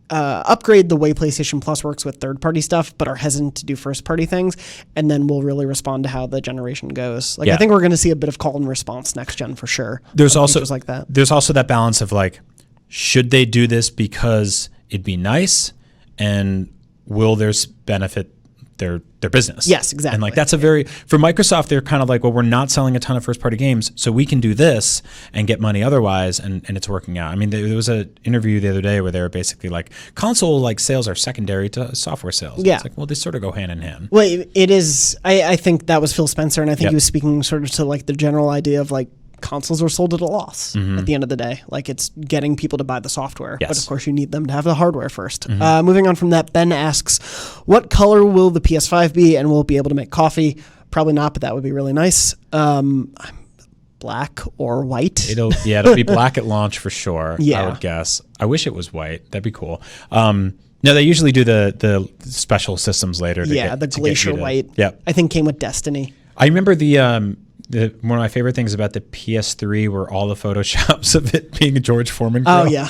upgrade the way PlayStation Plus works with third-party stuff, but are hesitant to do first-party things, and then we'll really respond to how the generation goes. Like I think we're going to see a bit of call and response next gen for sure. There's also like that. There's also that balance of like, should they do this because it'd be nice, and will there's benefit their business? Yes, exactly. And like that's for Microsoft, they're kind of like, well, we're not selling a ton of first party games, so we can do this and get money otherwise, and it's working out. I mean, there was an interview the other day where they were basically like, console like sales are secondary to software sales. Yeah. It's like, well, they sort of go hand in hand. Well, it is. I think that was Phil Spencer, and I think he was speaking sort of to like the general idea of like, consoles are sold at a loss at the end of the day. Like it's getting people to buy the software. Yes. But of course you need them to have the hardware first. Moving on from that, Ben asks, what color will the PS5 be, and will it be able to make coffee? Probably not, but that would be really nice. I'm black or white. It'll be black at launch for sure. Yeah. I would guess. I wish it was white. That'd be cool. No, they usually do the special systems later. The glacier white. Yep. I think came with Destiny. I remember one of my favorite things about the PS3 were all the photoshops of it being a George Foreman grill. Oh yeah.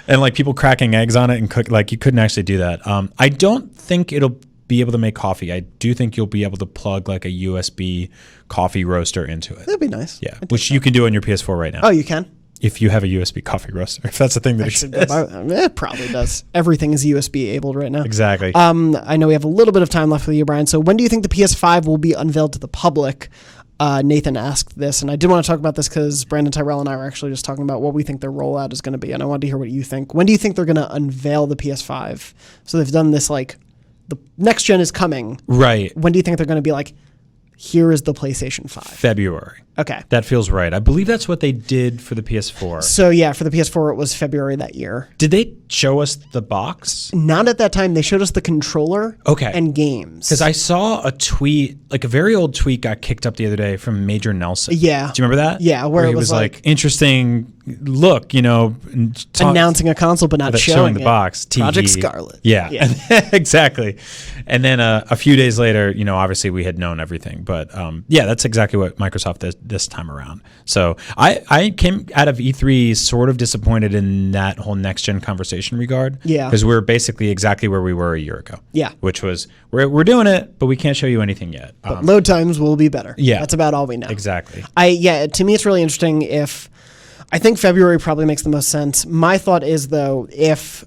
And like people cracking eggs on it and cook, like you couldn't actually do that. I don't think it'll be able to make coffee. I do think you'll be able to plug like a USB coffee roaster into it. That'd be nice. Yeah, which you can do on your PS4 right now. Oh, you can? If you have a USB coffee roaster, if that's the thing that it probably does. Everything is USB enabled right now. Exactly. I know we have a little bit of time left with you, Brian. So when do you think the PS5 will be unveiled to the public? Nathan asked this, and I did want to talk about this because Brandon Tyrell and I were actually just talking about what we think their rollout is going to be, and I wanted to hear what you think. When do you think they're going to unveil the PS5? So they've done this, like, the next gen is coming. Right. When do you think they're going to be like, here is the PlayStation 5? February. Okay. That feels right. I believe that's what they did for the PS4. So yeah, for the PS4, it was February that year. Did they show us the box? Not at that time. They showed us the controller and games. Because I saw a tweet, like a very old tweet got kicked up the other day from Major Nelson. Yeah. Do you remember that? Yeah, where it was like interesting look, announcing a console but not showing the box. Project Scarlet. Yeah. Exactly. And then a few days later, obviously we had known everything. But that's exactly what Microsoft did this time around. So I came out of E3 sort of disappointed in that whole next gen conversation regard. Yeah. Because we're basically exactly where we were a year ago. Yeah. Which was we're doing it, but we can't show you anything yet. But load times will be better. Yeah. That's about all we know. Exactly. To me it's really interesting I think February probably makes the most sense. My thought is, though,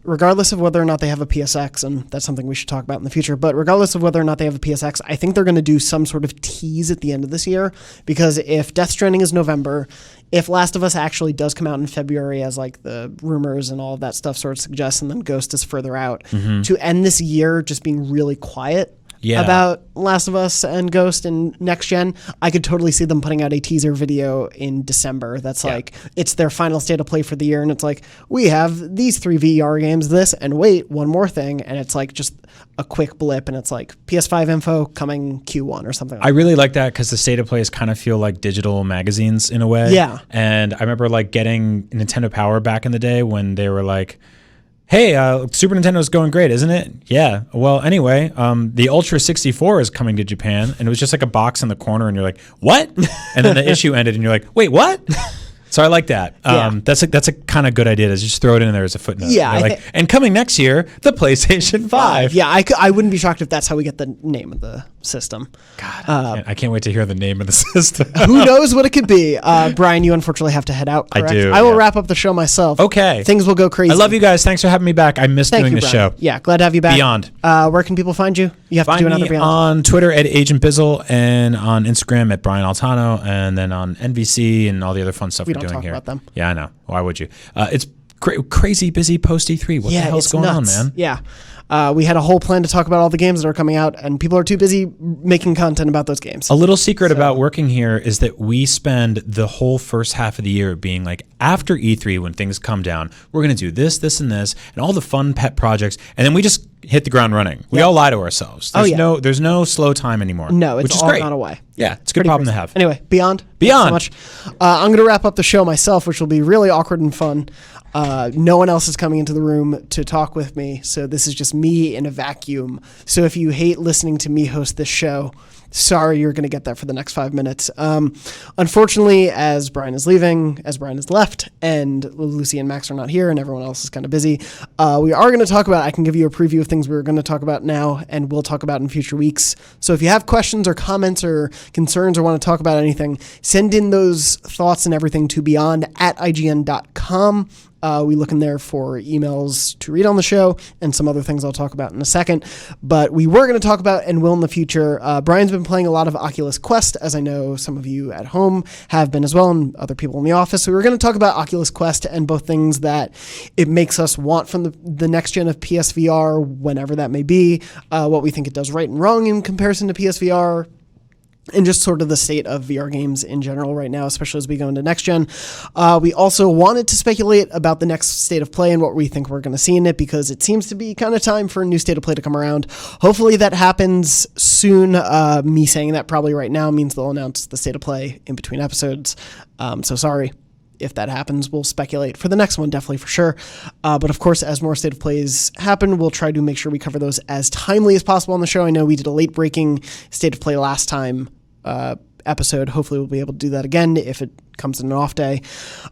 regardless of whether or not they have a PSX, and that's something we should talk about in the future, but regardless of whether or not they have a PSX, I think they're going to do some sort of tease at the end of this year, because if Death Stranding is November, if Last of Us actually does come out in February as like the rumors and all of that stuff sort of suggests, and then Ghost is further out, to end this year just being really quiet about Last of Us and Ghost and next gen, I could totally see them putting out a teaser video in December that's like it's their final state of play for the year, and it's like, we have these 3 VR games, this, and wait, one more thing, and it's like just a quick blip, and it's like PS5 info coming Q1 or something like I really like that because the state of plays kind of feel like digital magazines in a way. Yeah. And I remember like getting Nintendo Power back in the day when they were like, hey, Super Nintendo's going great, isn't it? Yeah. Well, anyway, the Ultra 64 is coming to Japan, and it was just like a box in the corner, and you're like, what? And then the issue ended, and you're like, wait, what? So I like that. That's a kind of good idea to just throw it in there as a footnote. Yeah. And coming next year, the PlayStation 5. Yeah, I wouldn't be shocked if that's how we get the name of the system. God, I can't wait to hear the name of the system. Who knows what it could be? Brian, you unfortunately have to head out, correct? I do. I will wrap up the show myself. Okay. Things will go crazy. I love you guys. Thanks for having me back. I missed doing the show. Yeah, glad to have you back. Beyond. Where can people find you? You have to do another Beyond. On Twitter at Agent Bizzle, and on Instagram at Brian Altano, and then on NVC and all the other fun stuff we're doing here. We don't talk about them. Yeah, I know. Why would you? It's crazy busy post E3. What the hell's going on, man? Yeah. We had a whole plan to talk about all the games that are coming out, and people are too busy making content about those games. A little secret about working here is that we spend the whole first half of the year being like, after E3, when things come down, we're going to do this, this, and this, and all the fun pet projects, and then we just hit the ground running. We all lie to ourselves. There's no slow time anymore. No, it's which is all great. gone away. Yeah, it's a good problem to have. Anyway, Beyond. Beyond. Thanks so much. I'm going to wrap up the show myself, which will be really awkward and fun. No one else is coming into the room to talk with me, so this is just me in a vacuum. So if you hate listening to me host this show, sorry, you're going to get that for the next 5 minutes. Unfortunately, as Brian is leaving, as Brian has left, and Lucy and Max are not here, and everyone else is kind of busy, we are going to talk about, I can give you a preview of things we're going to talk about now, and we'll talk about in future weeks. So if you have questions or comments or concerns or want to talk about anything, send in those thoughts and everything to beyond@ign.com. We look in there for emails to read on the show and some other things I'll talk about in a second. But we were going to talk about and will in the future. Brian's been playing a lot of Oculus Quest, as I know some of you at home have been as well, and other people in the office. So we were going to talk about Oculus Quest and both things that it makes us want from the next gen of PSVR, whenever that may be, what we think it does right and wrong in comparison to PSVR, and just sort of the state of VR games in general right now, especially as we go into next gen. We also wanted to speculate about the next state of play and what we think we're going to see in it, because it seems to be kind of time for a new state of play to come around. Hopefully that happens soon. Me saying that probably right now means they'll announce the state of play in between episodes. So sorry. If that happens, we'll speculate for the next one, definitely for sure. But of course, as more state of plays happen, we'll try to make sure we cover those as timely as possible on the show. I know we did a late breaking state of play last time episode. Hopefully we'll be able to do that again if it comes in an off day.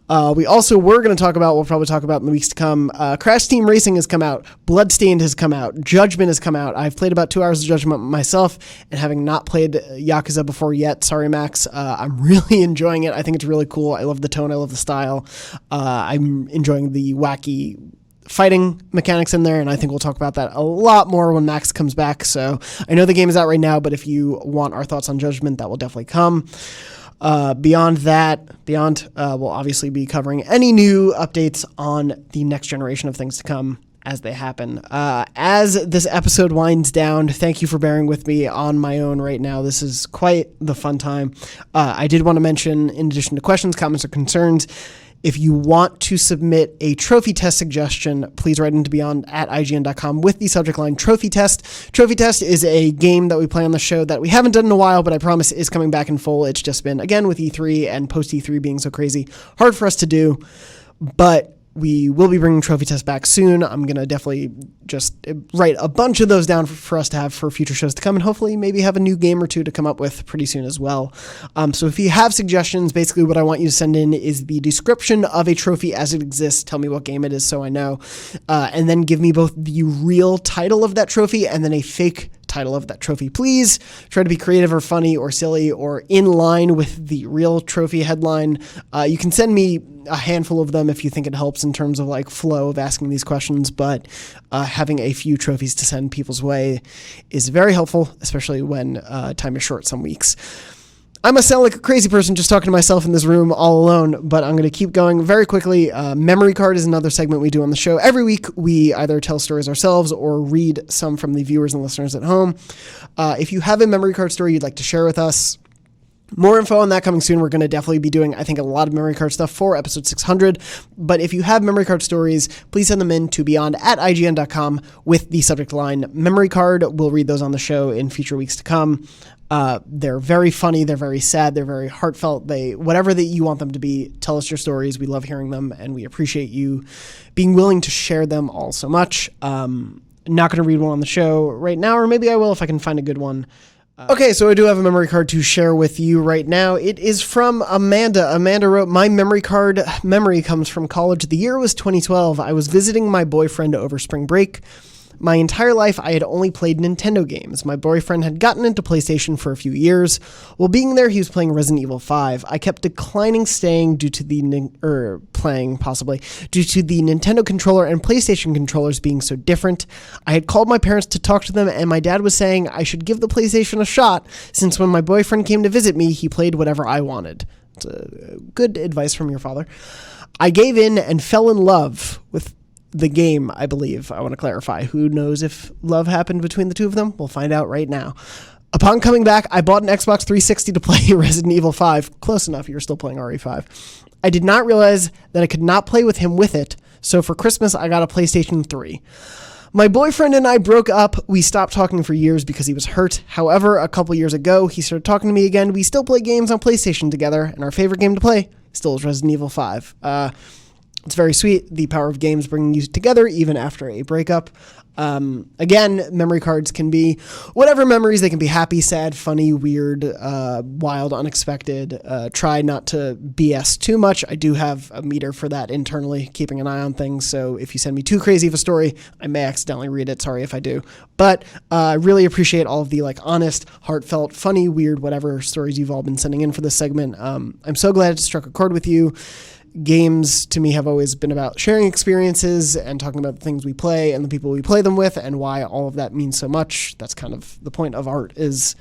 We also were going to talk about, we'll probably talk about in the weeks to come, Crash Team Racing has come out, Bloodstained has come out, Judgment has come out. I've played about 2 hours of Judgment myself, and having not played Yakuza before yet, sorry Max, I'm really enjoying it. I think it's really cool. I love the tone, I love the style. I'm enjoying the wacky fighting mechanics in there, and I think we'll talk about that a lot more when Max comes back. So I know the game is out right now, but if you want our thoughts on Judgment, that will definitely come. Beyond that, we'll obviously be covering any new updates on the next generation of things to come as they happen. As this episode winds down, thank you for bearing with me on my own right now. This is quite the fun time. I did want to mention, in addition to questions, comments, or concerns, if you want to submit a trophy test suggestion, please write into beyond@ign.com with the subject line Trophy Test. Trophy Test is a game that we play on the show that we haven't done in a while, but I promise is coming back in full. It's just been, again, with E3 and post-E3 being so crazy, hard for us to do, but we will be bringing Trophy Test back soon. I'm going to definitely just write a bunch of those down for us to have for future shows to come, and hopefully maybe have a new game or two to come up with pretty soon as well. So if you have suggestions, basically what I want you to send in is the description of a trophy as it exists. Tell me what game it is so I know. And then give me both the real title of that trophy and then a fake title of that trophy. Please try to be creative or funny or silly or in line with the real trophy headline. You can send me a handful of them if you think it helps in terms of like flow of asking these questions, but having a few trophies to send people's way is very helpful, especially when time is short some weeks. I must sound like a crazy person just talking to myself in this room all alone, but I'm going to keep going very quickly. Memory Card is another segment we do on the show. Every week, we either tell stories ourselves or read some from the viewers and listeners at home. If you have a Memory Card story you'd like to share with us, more info on that coming soon. We're going to definitely be doing, I think, a lot of memory card stuff for episode 600. But if you have memory card stories, please send them in to beyond@ign.com with the subject line Memory Card. We'll read those on the show in future weeks to come. They're very funny. They're very sad. They're very heartfelt. Whatever that you want them to be, tell us your stories. We love hearing them, and we appreciate you being willing to share them all so much. Not going to read one on the show right now, or maybe I will if I can find a good one. Okay, so I do have a memory card to share with you right now. It is from Amanda. Amanda wrote, "My memory card memory comes from college. The year was 2012. I was visiting my boyfriend over spring break. My entire life, I had only played Nintendo games. My boyfriend had gotten into PlayStation for a few years. While being there, he was playing Resident Evil 5. I kept declining staying due to the Nintendo controller and PlayStation controllers being so different. I had called my parents to talk to them, and my dad was saying I should give the PlayStation a shot, since when my boyfriend came to visit me, he played whatever I wanted." It's good advice from your father. "I gave in and fell in love with the game, I believe. I want to clarify. Who knows if love happened between the two of them? We'll find out right now. Upon coming back, I bought an Xbox 360 to play Resident Evil 5. Close enough, you're still playing RE5. I did not realize that I could not play with him with it, so for Christmas, I got a PlayStation 3. My boyfriend and I broke up. We stopped talking for years because he was hurt. However, a couple years ago, he started talking to me again. We still play games on PlayStation together, and our favorite game to play still is Resident Evil 5. It's very sweet, the power of games bringing you together even after a breakup. Again, memory cards can be whatever memories. They can be happy, sad, funny, weird, wild, unexpected. Try not to BS too much. I do have a meter for that internally, keeping an eye on things. So if you send me too crazy of a story, I may accidentally read it. Sorry if I do. But I really appreciate all of the honest, heartfelt, funny, weird, whatever stories you've all been sending in for this segment. I'm so glad it struck a chord with you. Games to me have always been about sharing experiences and talking about the things we play and the people we play them with and why all of that means so much. That's kind of the point of art, is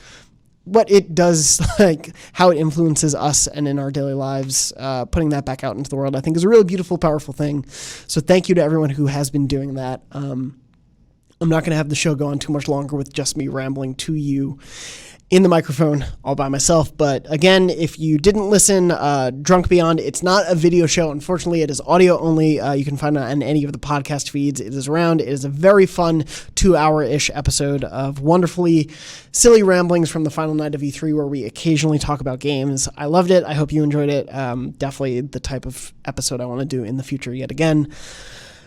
what it does, how it influences us and in our daily lives. Putting that back out into the world, I think, is a really beautiful, powerful thing. So thank you to everyone who has been doing that. I'm not going to have the show go on too much longer with just me rambling to you in the microphone all by myself. But again, if you didn't listen, Drunk Beyond, it's not a video show. Unfortunately, it is audio only. You can find it on any of the podcast feeds. It is around. It is a very fun 2-hour-ish episode of wonderfully silly ramblings from the final night of E3 where we occasionally talk about games. I loved it. I hope you enjoyed it. Definitely the type of episode I want to do in the future yet again.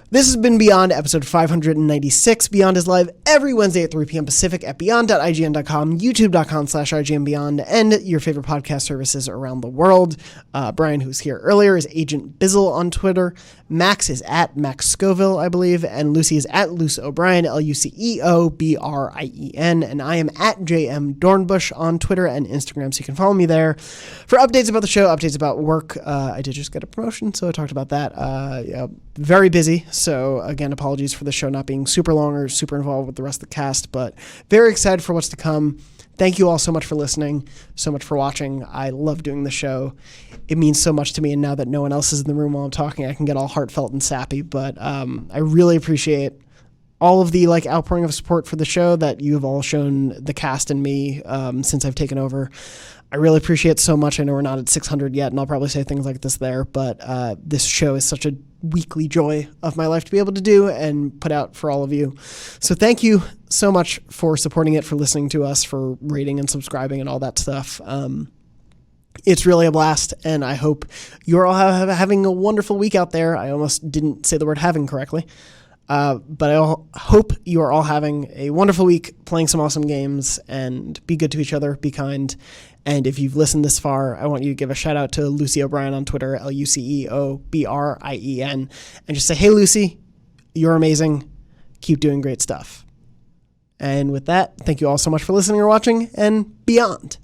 This has been Beyond, episode 596. Beyond is live every Wednesday at 3 p.m. Pacific at beyond.ign.com, youtube.com/IGNBeyond, and your favorite podcast services around the world. Brian, who's here earlier, is Agent Bizzle on Twitter. Max is at Max Scoville, I believe, and Lucy is at Luce O'Brien, LuceObrien, and I am at JM Dornbush on Twitter and Instagram, so you can follow me there for updates about the show, updates about work. I did just get a promotion, so I talked about that. Very busy. So again, apologies for the show not being super long or super involved with the rest of the cast, but very excited for what's to come. Thank you all so much for listening, so much for watching. I love doing the show. It means so much to me, and now that no one else is in the room while I'm talking, I can get all heartfelt and sappy, but I really appreciate all of the outpouring of support for the show that you have all shown the cast and me since I've taken over. I really appreciate it so much. I know we're not at 600 yet, and I'll probably say things like this there, but this show is such a weekly joy of my life to be able to do and put out for all of you. So thank you so much for supporting it, for listening to us, for rating and subscribing and all that stuff. It's really a blast, and I hope you're all having a wonderful week out there. I almost didn't say the word having correctly. But I hope you are all having a wonderful week, playing some awesome games, and be good to each other, be kind. And if you've listened this far, I want you to give a shout out to Lucy O'Brien on Twitter, LuceObrien, and just say, hey, Lucy, you're amazing. Keep doing great stuff. And with that, thank you all so much for listening or watching, and beyond.